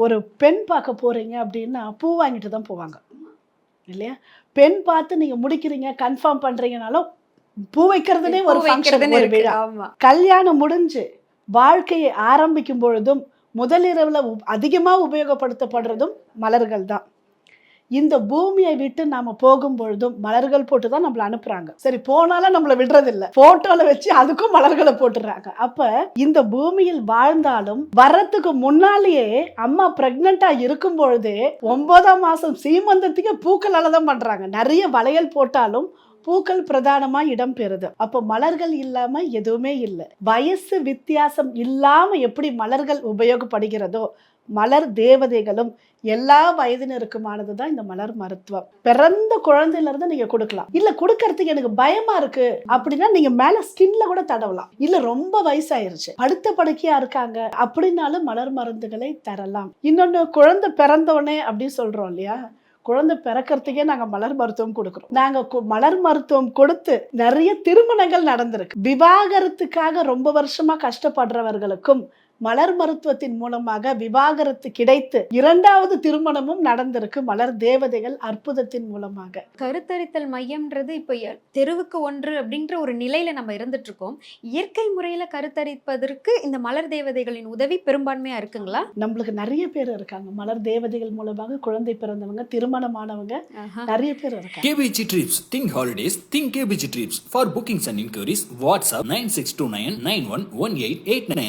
ஒரு பெண் பார்க்க போறீங்க அப்படின்னா பூ வாங்கிட்டு தான் போவாங்க இல்லையா? பெண் பார்த்து நீங்க முடிக்கிறீங்க, கன்ஃபார்ம் பண்றீங்கனாலும் பூ வைக்கிறதுனே ஒரு ஃபங்க்ஷன், ஒரு விழா. கல்யாணம் முடிஞ்சு வாழ்க்கையை ஆரம்பிக்கும் பொழுதும் முதலிரவுல அதிகமா உபயோகப்படுத்தப்படுறதும் மலர்கள் தான். இந்த பூமியை விட்டு நாம போகும் பொழுதும் மலர்கள் போட்டு தான் நம்மள அனுப்புறாங்க. சரி, போனாலும் நம்மள விடுறது இல்ல, போட்டோல வச்சு அதுக்கும் மலர்களை போட்டுறாங்க. அப்ப இந்த பூமியில் வாழ்ந்தாலும் வர்றதுக்கு முன்னாலேயே அம்மா பிரெக்னண்டா இருக்கும் பொழுதே 9ஆம் மாசம் சீமந்தத்துக்கு பூக்களால தான் பண்றாங்க. நிறைய வளையல் போட்டாலும் பூக்கள் பிரதானமா இடம் பெறுது. அப்போ மலர்கள் இல்லாம எதுவுமே இல்லை. வயசு வித்தியாசம் இல்லாம எப்படி மலர்கள் உபயோகப்படுகிறதோ, மலர் தேவதைகளும் எல்லா வயதினருக்குமானதுதான் இந்த மலர் மருத்துவம். பிறந்த குழந்தையில இருந்து நீங்க கொடுக்கலாம். இல்ல கொடுக்கறதுக்கு எனக்கு பயமா இருக்கு அப்படின்னா நீங்க மேல ஸ்கின்ல கூட தடவலாம். இல்ல ரொம்ப வயசாயிருச்சு, படுத்த படுக்கையா இருக்காங்க அப்படின்னாலும் மலர் மருந்துகளை தரலாம். இன்னொன்னு, குழந்தை பிறந்தோடனே அப்படின்னு சொல்றோம் இல்லையா? குழந்தை பிறக்கிறதுக்கே நாங்க மலர் மருத்துவம் கொடுக்கிறோம். நாங்க மலர் மருத்துவம் கொடுத்து நிறைய திருமணங்கள் நடந்திருக்கு. விவாகரத்துக்காக ரொம்ப வருஷமா கஷ்டப்படுறவர்களுக்கும் மலர் மருத்துவத்தின் மூலமாக விவாகரத்து கிடைத்து 2வது திருமணமும் நடந்திருக்கு. மலர் தேவதைகள் அற்புதத்தின் மூலமாக. கருத்தரித்தல் மையம்ன்றது இப்ப தெருவுக்கு ஒன்று அப்படின்ற ஒரு நிலையில நம்ம இருந்துட்டு இருக்கோம். இயற்கை முறையில கருத்தரிப்பதற்கு இந்த மலர் தேவதைகளின் உதவி பெரும்பான்மையா இருக்குங்களா? நம்மளுக்கு நிறைய பேர் இருக்காங்க. மலர் தேவதைகள் மூலமாக குழந்தை பிறந்தவங்க, திருமணமானவங்க நிறைய பேர் இருக்காங்க. KBG Trips. Think holidays. Think KBG Trips. For bookings and inquiries, WhatsApp 9629911889.